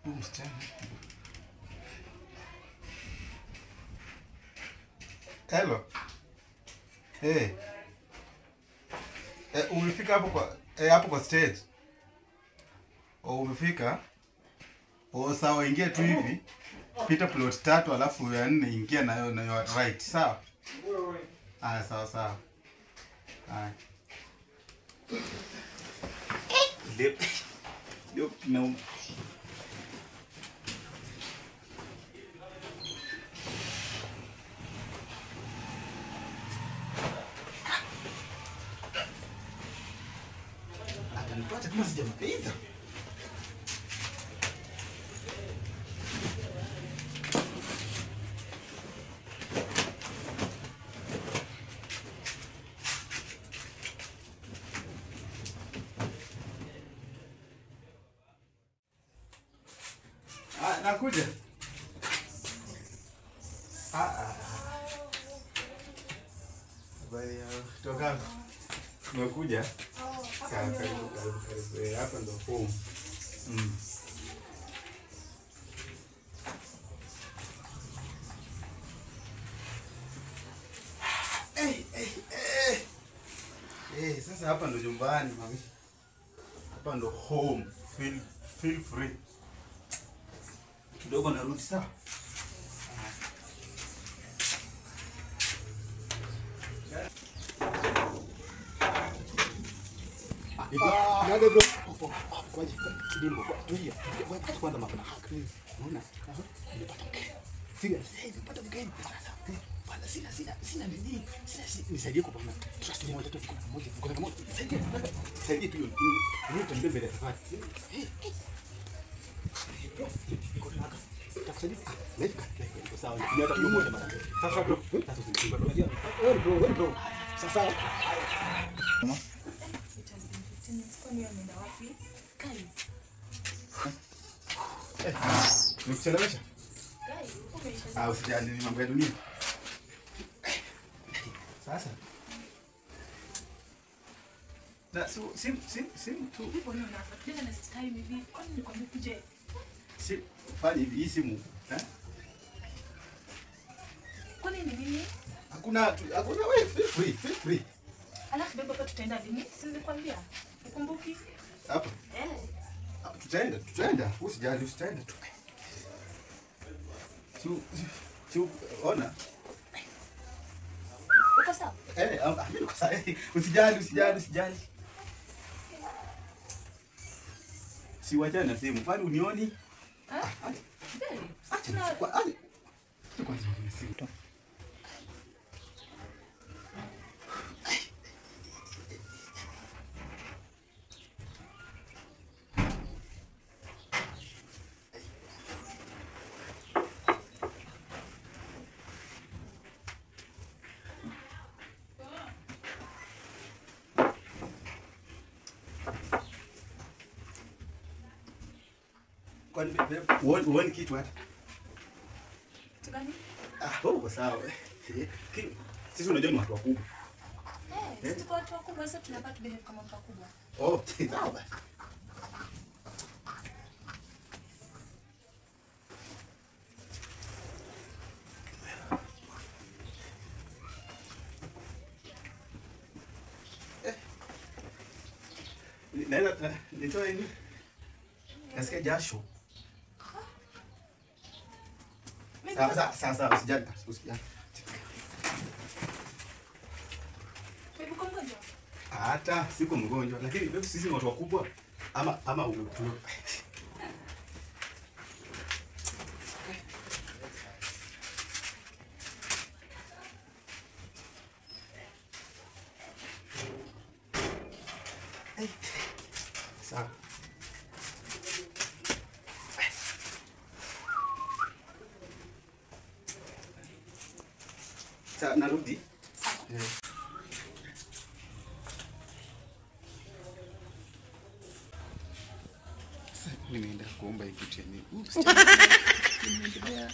Msichana. Hello. Hey. Umefika hapo kwa stage? Umefika? Sawa, ingia tu hivi. Pita plot 3 alafu ya 4 ingia na right, sawa? Sawa. Lep no. Atanipata kama sijamaliza. Nakuja. Baya, toka. Nakuja. Sawa, karibu. Hapa ndo home. Sasa hapa ndo nyumbani, mami. Hapa ndo home. Feel free. Kidogo narudi, sawa? Nada bro. Kwaje? Dimbo. Tulia. Wakati kwanza mapana haki. Unaona? Nimepata mke. Serious. Nimepata mke sasa. Bwana sina nini? Nisaidie kwa bwana. Trust me, mmoja moja. Nisaidie tu hiyo. Ni tembea mbele ya safari. Takusaidia. Life iko sawa. Ni hata mmoja mara. Sasa bro. Sasa usikimbie. Wewe bro. Sasa. Nikuchelewesha? Usijali, ni mambo ya dunia. Sasa. Na sim tu. Ipo ndio nafuatilia na style hivi. Kwani nikwambie kuje? Fanya hivi simu, Kwani ni nini? Hakuna wewe, feel free. Alafu beba hapa tutaenda lini? Si nilikwambia. Ukumbuki? Hapa. Tutaenda. Usijali tu. Ona. Uko sawa? Mimi niko sawa. Usijali. Siwachana na simu. Kwani unioni? Acha kwanza na simu tu. Uone kitu hata. Tukani? Uko sawa. Sisi unajua ni watu wakubwa. Sisi kwa watu wakubwa sasa tunapata behave kama watu wakubwa. Sawa. Nitoe nini? Nasikia jasho. Sasa usijali. Wewe uko mgonjwa? Hata siko mgonjwa, lakini wewe sisi ni watu wakubwa ama umetua. Sawa. Sasa narudi. Nimeenda kuomba kitu yani. Nimeendelea